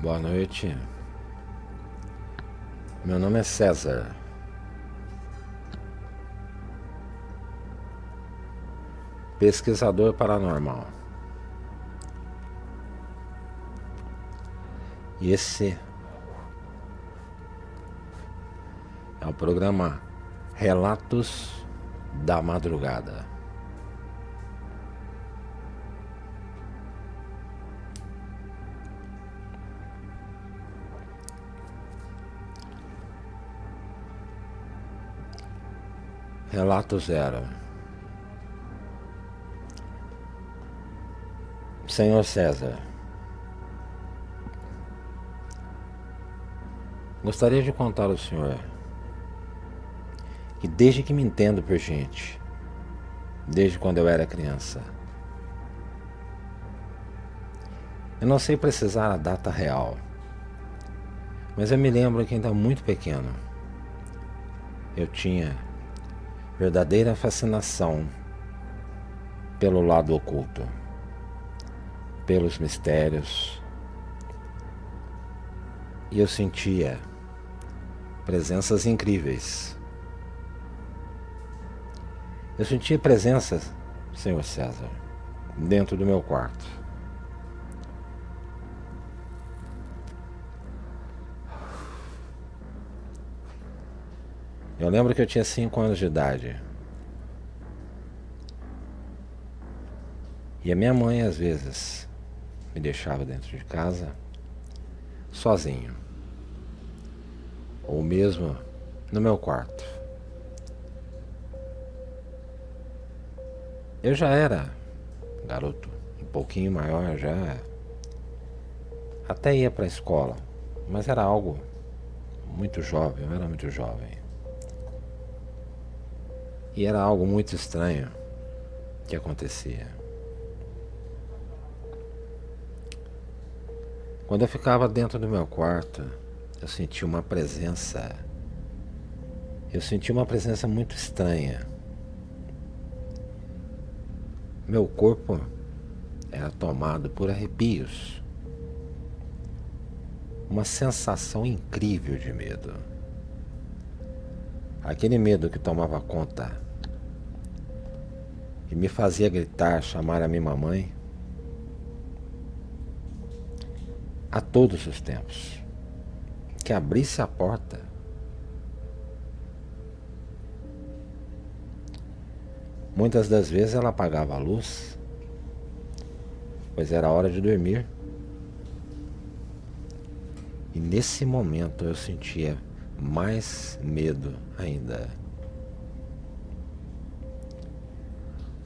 Boa noite. Meu nome é César. Pesquisador paranormal. E esse é o programa Relatos da Madrugada. Relato zero. Senhor César, gostaria de contar ao senhor que desde que me entendo por gente, desde quando eu era criança, eu não sei precisar a data real, mas eu me lembro que ainda muito pequeno eu tinha verdadeira fascinação pelo lado oculto, pelos mistérios, e eu sentia presenças incríveis. Eu sentia presenças, senhor César, dentro do meu quarto. Eu lembro que eu tinha 5 anos de idade. E a minha mãe, às vezes, me deixava dentro de casa, sozinho. Ou mesmo no meu quarto. Eu já era garoto, um pouquinho maior, já até ia para a escola, mas era algo muito jovem, eu era muito jovem. E era algo muito estranho que acontecia. Quando eu ficava dentro do meu quarto, eu sentia uma presença. Eu sentia uma presença muito estranha. Meu corpo era tomado por arrepios. Uma sensação incrível de medo. Aquele medo que tomava conta e me fazia gritar, chamar a minha mamãe a todos os tempos. Que abrisse a porta. Muitas das vezes ela apagava a luz, pois era hora de dormir. E nesse momento eu sentia mais medo ainda.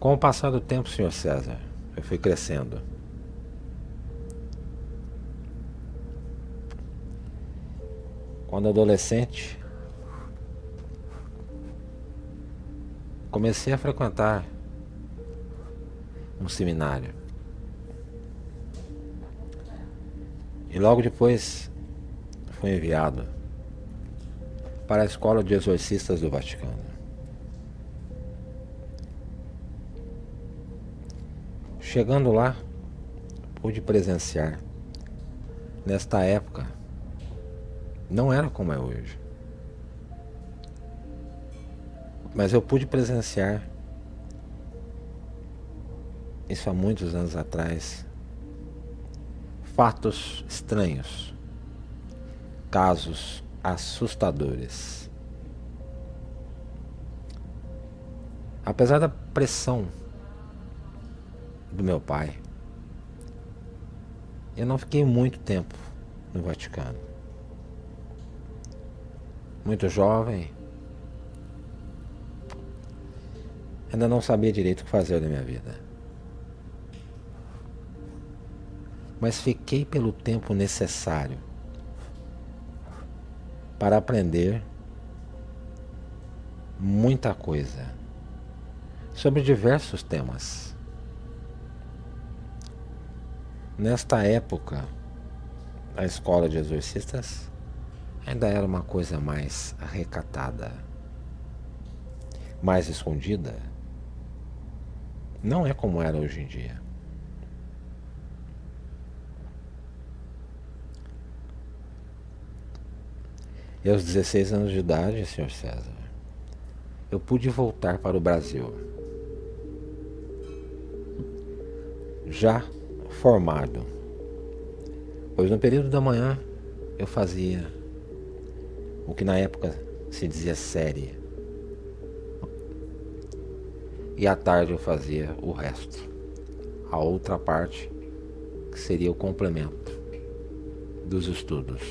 Com o passar do tempo, senhor César, eu fui crescendo. Quando adolescente, comecei a frequentar um seminário. E logo depois fui enviado para a Escola de Exorcistas do Vaticano. Chegando lá, pude presenciar. Nesta época, não era como é hoje. Mas eu pude presenciar, isso há muitos anos atrás, fatos estranhos, casos assustadores. Apesar da pressão do meu pai, eu não fiquei muito tempo no Vaticano. Muito jovem, ainda não sabia direito o que fazer da minha vida. Mas fiquei pelo tempo necessário para aprender muita coisa sobre diversos temas. Nesta época, a escola de exorcistas ainda era uma coisa mais recatada, mais escondida. Não é como era hoje em dia. E aos 16 anos de idade, Sr. César, eu pude voltar para o Brasil, já formado, pois no período da manhã eu fazia o que na época se dizia série, e à tarde eu fazia o resto, a outra parte que seria o complemento dos estudos.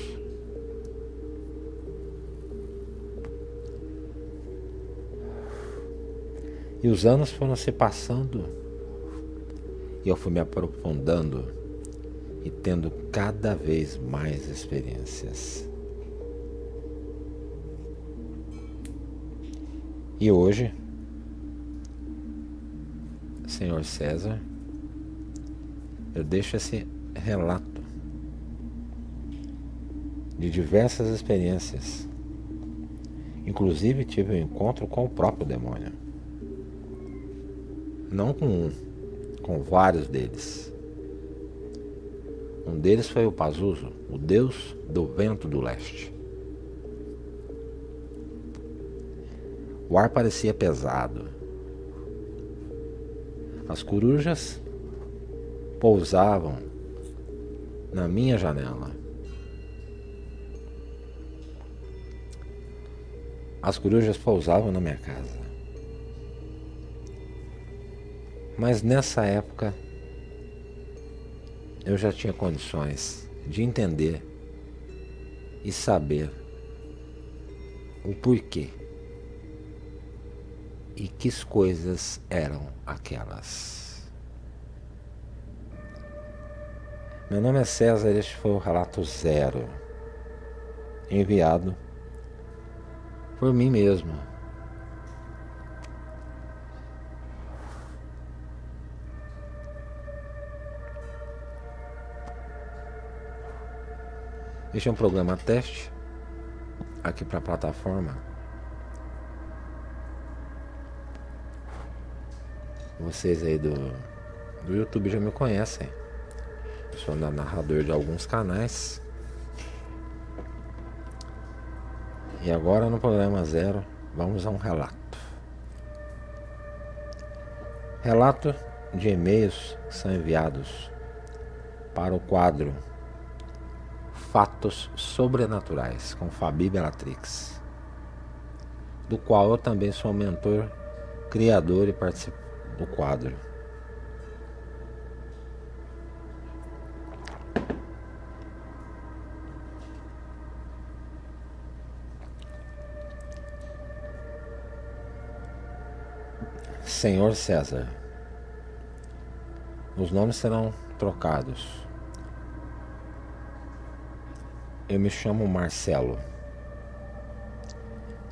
E os anos foram se passando e eu fui me aprofundando e tendo cada vez mais experiências. E hoje, Senhor César, eu deixo esse relato de diversas experiências. Inclusive tive um encontro com o próprio demônio. Não com um, com vários deles. Um deles foi o Pazuzu, o deus do vento do leste. O ar parecia pesado. As corujas pousavam na minha janela. As corujas pousavam na minha casa. Mas nessa época eu já tinha condições de entender e saber o porquê e que coisas eram aquelas. Meu nome é César e este foi o relato 0, enviado por mim mesmo. Este é um programa teste aqui para a plataforma. Vocês aí do YouTube já me conhecem. Eu sou narrador de alguns canais. E agora no programa 0 vamos a um relato. Relato de e-mails que são enviados para o quadro Fatos Sobrenaturais, com Fabi Bellatrix, do qual eu também sou mentor, criador e participo do quadro. Senhor César, os nomes serão trocados. Eu me chamo Marcelo.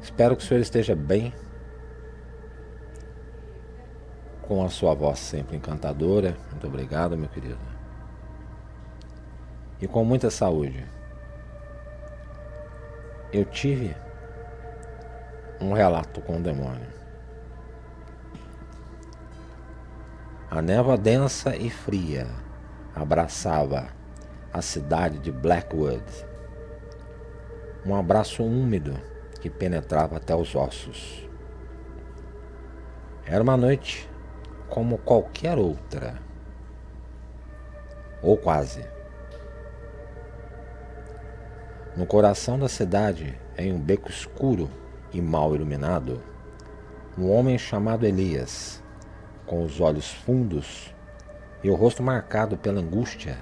Espero que o senhor esteja bem, com a sua voz sempre encantadora. Muito obrigado, meu querido. E com muita saúde. Eu tive um relato com o demônio. A névoa densa e fria abraçava a cidade de Blackwood. Um abraço úmido que penetrava até os ossos. Era uma noite como qualquer outra, ou quase. No coração da cidade, em um beco escuro e mal iluminado, um homem chamado Elias, com os olhos fundos e o rosto marcado pela angústia,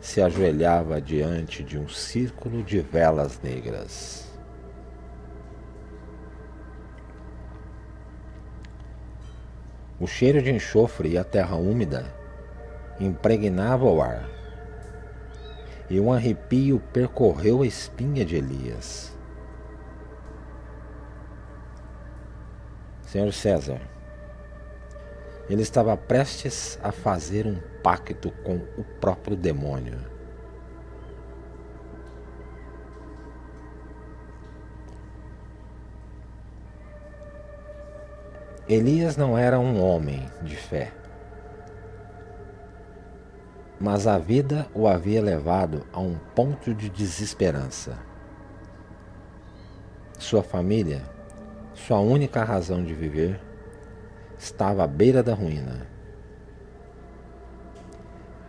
se ajoelhava diante de um círculo de velas negras. O cheiro de enxofre e a terra úmida impregnava o ar, e um arrepio percorreu a espinha de Elias. Senhor César, ele estava prestes a fazer um pacto com o próprio demônio. Elias não era um homem de fé, mas a vida o havia levado a um ponto de desesperança. Sua família, sua única razão de viver, estava à beira da ruína.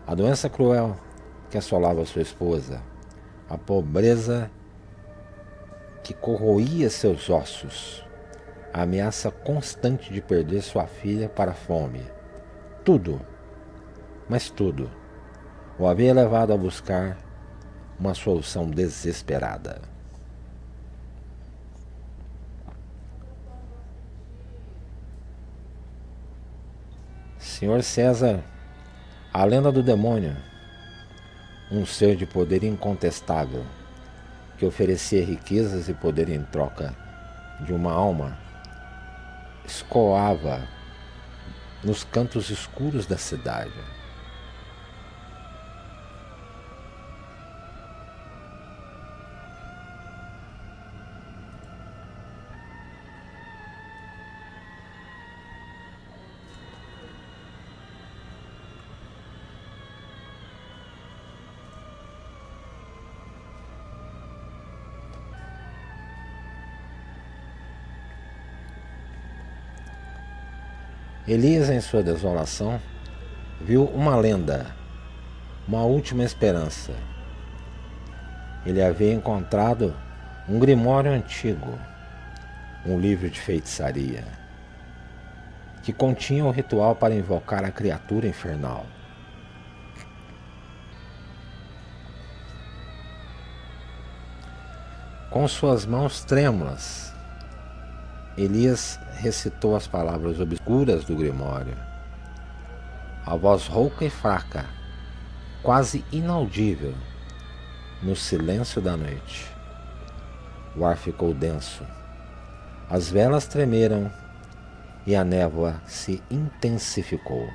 A doença cruel que assolava sua esposa, a pobreza que corroía seus ossos, a ameaça constante de perder sua filha para a fome. Tudo, mas tudo, o havia levado a buscar uma solução desesperada. Senhor César, a lenda do demônio, um ser de poder incontestável, que oferecia riquezas e poder em troca de uma alma, escoava nos cantos escuros da cidade. Elias, em sua desolação, viu uma lenda, uma última esperança. Ele havia encontrado um grimório antigo, um livro de feitiçaria, que continha o ritual para invocar a criatura infernal. Com suas mãos trêmulas, Elias recitou as palavras obscuras do grimório. A voz rouca e fraca, quase inaudível, no silêncio da noite. O ar ficou denso, as velas tremeram e a névoa se intensificou.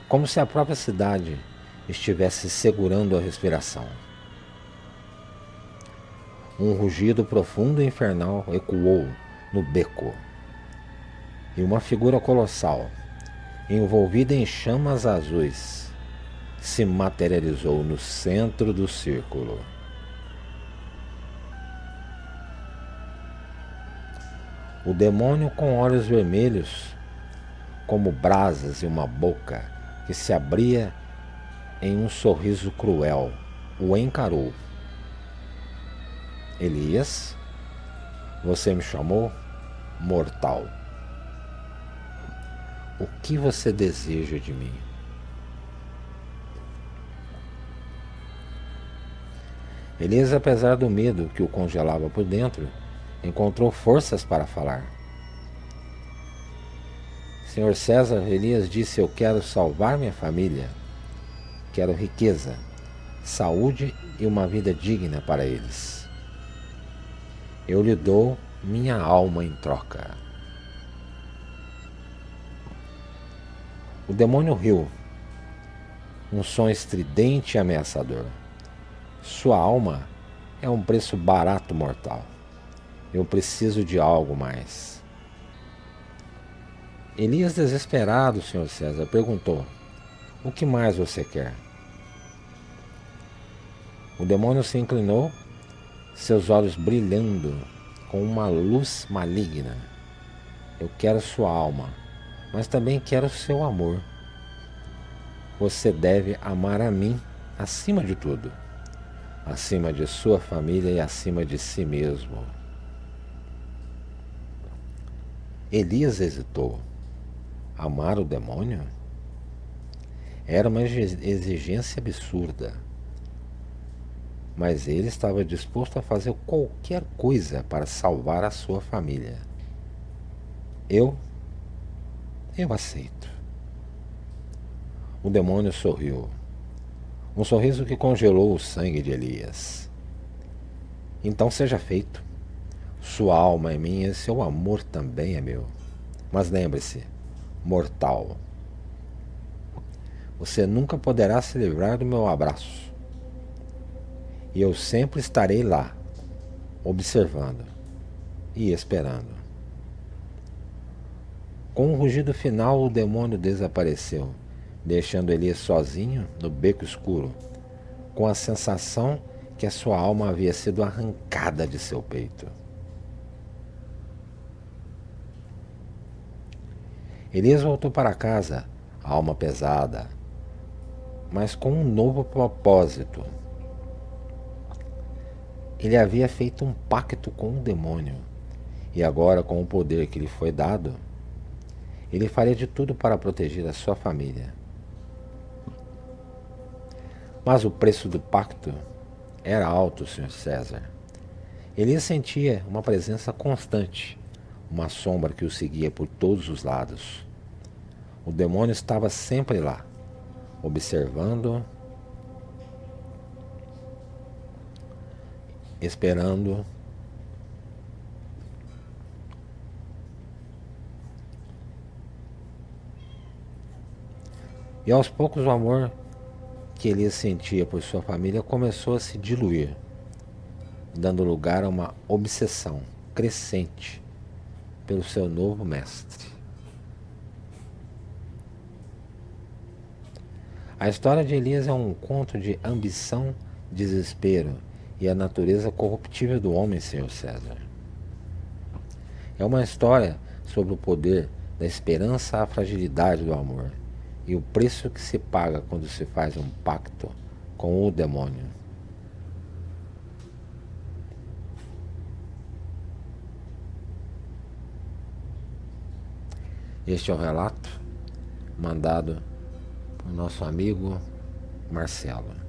Como se a própria cidade estivesse segurando a respiração. Um rugido profundo e infernal ecoou no beco, e uma figura colossal, envolvida em chamas azuis, se materializou no centro do círculo. O demônio, com olhos vermelhos como brasas e uma boca que se abria em um sorriso cruel, o encarou. Elias, você me chamou mortal. O que você deseja de mim? Elias, apesar do medo que o congelava por dentro, encontrou forças para falar. Senhor César, Elias disse, eu quero salvar minha família. Quero riqueza, saúde e uma vida digna para eles. Eu lhe dou minha alma em troca. O demônio riu, um som estridente e ameaçador. Sua alma é um preço barato, mortal. Eu preciso de algo mais. Elias, desesperado, Sr. César, perguntou, o que mais você quer? O demônio se inclinou, seus olhos brilhando com uma luz maligna. Eu quero sua alma, mas também quero seu amor. Você deve amar a mim acima de tudo, acima de sua família e acima de si mesmo. Elias hesitou. Amar o demônio? Era uma exigência absurda. Mas ele estava disposto a fazer qualquer coisa para salvar a sua família. Eu aceito. O demônio sorriu. Um sorriso que congelou o sangue de Elias. Então seja feito. Sua alma é minha e seu amor também é meu. Mas lembre-se, mortal, você nunca poderá se livrar do meu abraço. E eu sempre estarei lá, observando e esperando. Com um rugido final, o demônio desapareceu, deixando Elias sozinho no beco escuro, com a sensação que a sua alma havia sido arrancada de seu peito. Elias voltou para casa, a alma pesada, mas com um novo propósito. Ele havia feito um pacto com o demônio, e agora, com o poder que lhe foi dado, ele faria de tudo para proteger a sua família. Mas o preço do pacto era alto, Sr. César. Elias sentia uma presença constante, uma sombra que o seguia por todos os lados. O demônio estava sempre lá, observando, esperando. E aos poucos o amor que Elias sentia por sua família começou a se diluir, dando lugar a uma obsessão crescente pelo seu novo mestre. A história de Elias é um conto de ambição, desespero e a natureza corruptível do homem, Sr. César. É uma história sobre o poder da esperança à fragilidade do amor e o preço que se paga quando se faz um pacto com o demônio. Este é o relato mandado por nosso amigo Marcelo.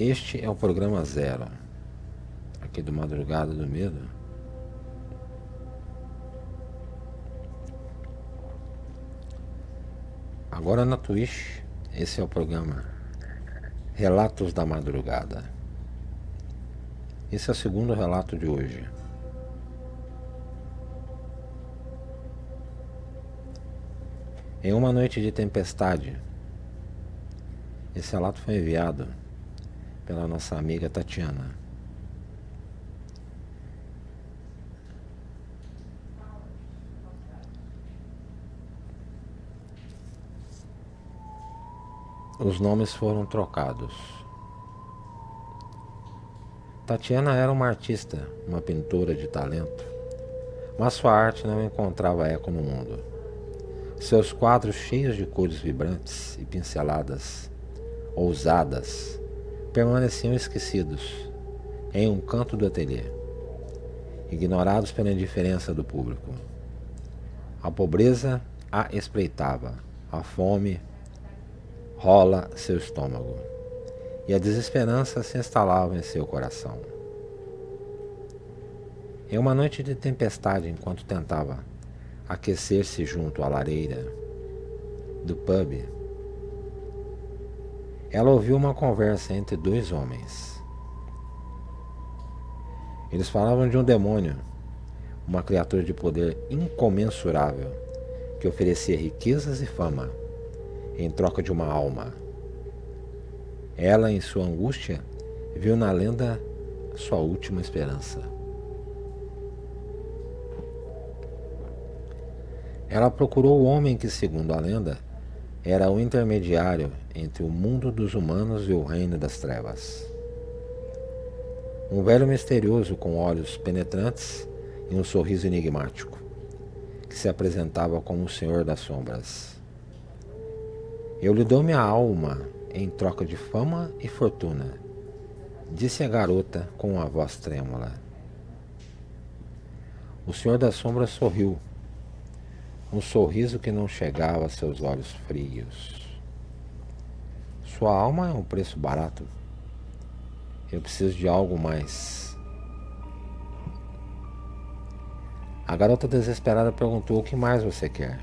Este é o programa 0, aqui do Madrugada do Medo. Agora na Twitch, esse é o programa Relatos da Madrugada. Esse é o segundo relato de hoje. Em uma noite de tempestade, esse relato foi enviado pela nossa amiga Tatiana. Os nomes foram trocados. Tatiana era uma artista, uma pintora de talento, mas sua arte não encontrava eco no mundo. Seus quadros cheios de cores vibrantes e pinceladas ousadas permaneciam esquecidos em um canto do ateliê, ignorados pela indiferença do público. A pobreza a espreitava, a fome rola seu estômago, e a desesperança se instalava em seu coração. Em uma noite de tempestade, enquanto tentava aquecer-se junto à lareira do pub, ela ouviu uma conversa entre dois homens. Eles falavam de um demônio, uma criatura de poder incomensurável que oferecia riquezas e fama em troca de uma alma. Ela, em sua angústia, viu na lenda sua última esperança. Ela procurou o homem que, segundo a lenda, era o intermediário entre o mundo dos humanos e o reino das trevas. Um velho misterioso com olhos penetrantes e um sorriso enigmático, que se apresentava como o Senhor das Sombras. Eu lhe dou minha alma em troca de fama e fortuna, disse a garota com uma voz trêmula. O Senhor das Sombras sorriu, um sorriso que não chegava a seus olhos frios. sua alma é um preço barato. Eu preciso de algo mais. A garota desesperada perguntou: o que mais você quer?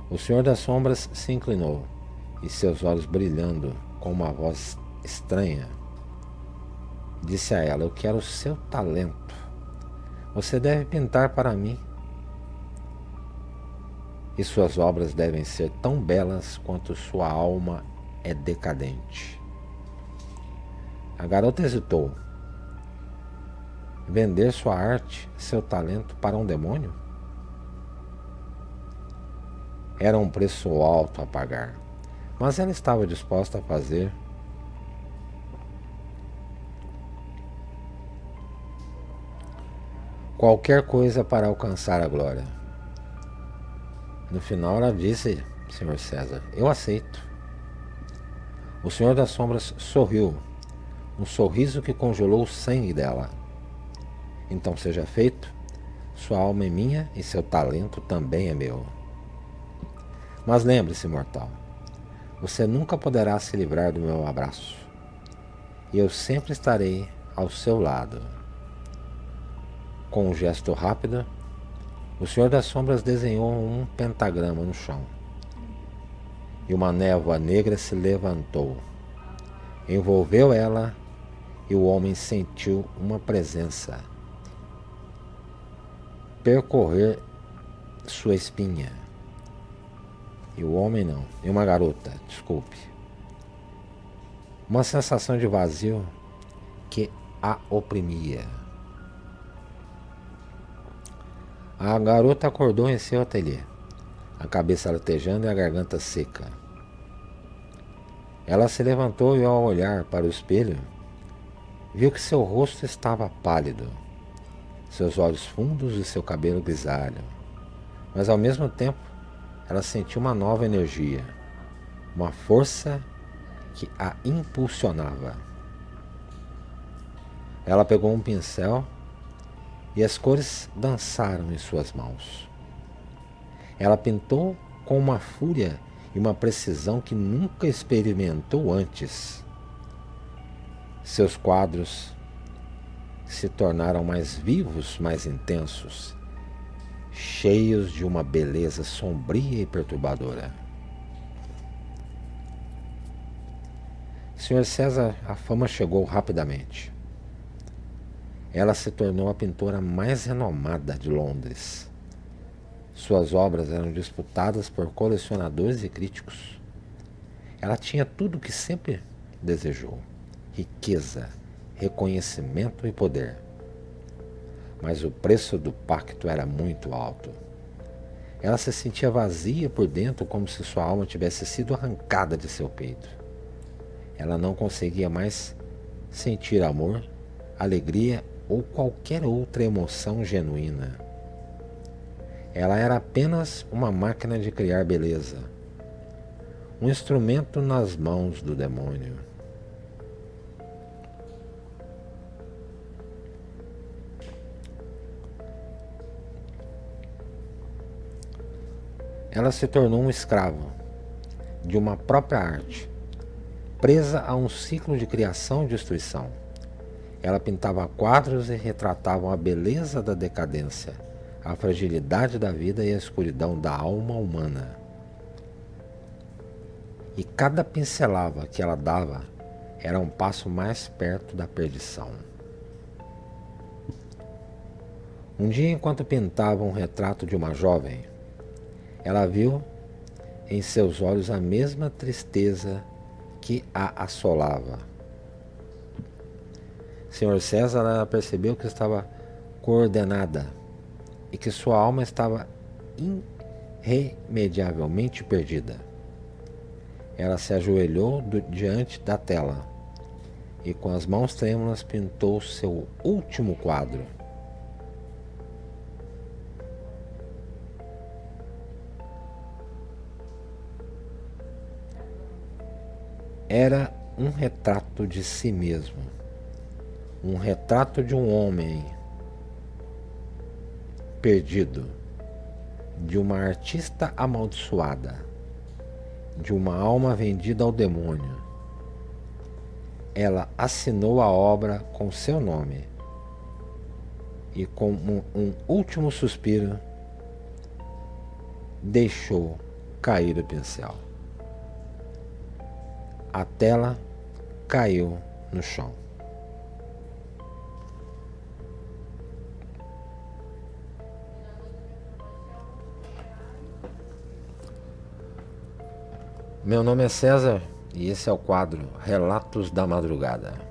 O Senhor das Sombras se inclinou e seus olhos brilhando com uma voz estranha, disse a ela: eu quero o seu talento. Você deve pintar para mim. E suas obras devem ser tão belas quanto sua alma é decadente. A garota hesitou. Vender sua arte, seu talento para um demônio? Era um preço alto a pagar, mas ela estava disposta a fazer qualquer coisa para alcançar a glória. No final ela disse: Senhor César, eu aceito. O Senhor das Sombras sorriu, um sorriso que congelou o sangue dela. Então seja feito, sua alma é minha e seu talento também é meu. Mas lembre-se, mortal, você nunca poderá se livrar do meu abraço, e eu sempre estarei ao seu lado. Com um gesto rápido, o Senhor das Sombras desenhou um pentagrama no chão, e uma névoa negra se levantou, envolveu ela, e o homem sentiu uma presença percorrer sua espinha. E o homem não, e uma garota, desculpe. Uma sensação de vazio que a oprimia. A garota acordou em seu ateliê, a cabeça latejando e a garganta seca. Ela se levantou e, ao olhar para o espelho, viu que seu rosto estava pálido, seus olhos fundos e seu cabelo grisalho. Mas ao mesmo tempo, ela sentiu uma nova energia, uma força que a impulsionava. Ela pegou um pincel e as cores dançaram em suas mãos. Ela pintou com uma fúria e uma precisão que nunca experimentou antes. Seus quadros se tornaram mais vivos, mais intensos, cheios de uma beleza sombria e perturbadora. Sr. César, a fama chegou rapidamente. Ela se tornou a pintora mais renomada de Londres. Suas obras eram disputadas por colecionadores e críticos. Ela tinha tudo o que sempre desejou: riqueza, reconhecimento e poder. Mas o preço do pacto era muito alto. Ela se sentia vazia por dentro, como se sua alma tivesse sido arrancada de seu peito. Ela não conseguia mais sentir amor, alegria ou qualquer outra emoção genuína. Ela era apenas uma máquina de criar beleza, um instrumento nas mãos do demônio. Ela se tornou um escravo de uma própria arte, presa a um ciclo de criação e destruição. Ela pintava quadros e retratava a beleza da decadência, a fragilidade da vida e a escuridão da alma humana. E cada pincelada que ela dava era um passo mais perto da perdição. Um dia, enquanto pintava um retrato de uma jovem, ela viu em seus olhos a mesma tristeza que a assolava. Sr. César, ela percebeu que estava coordenada e que sua alma estava irremediavelmente perdida. Ela se ajoelhou diante da tela e, com as mãos trêmulas, pintou seu último quadro. Era um retrato de si mesmo, um retrato de um homem perdido, de uma artista amaldiçoada, de uma alma vendida ao demônio. Ela assinou a obra com seu nome e, com um último suspiro, deixou cair o pincel. A tela caiu no chão. Meu nome é César e esse é o quadro Relatos da Madrugada.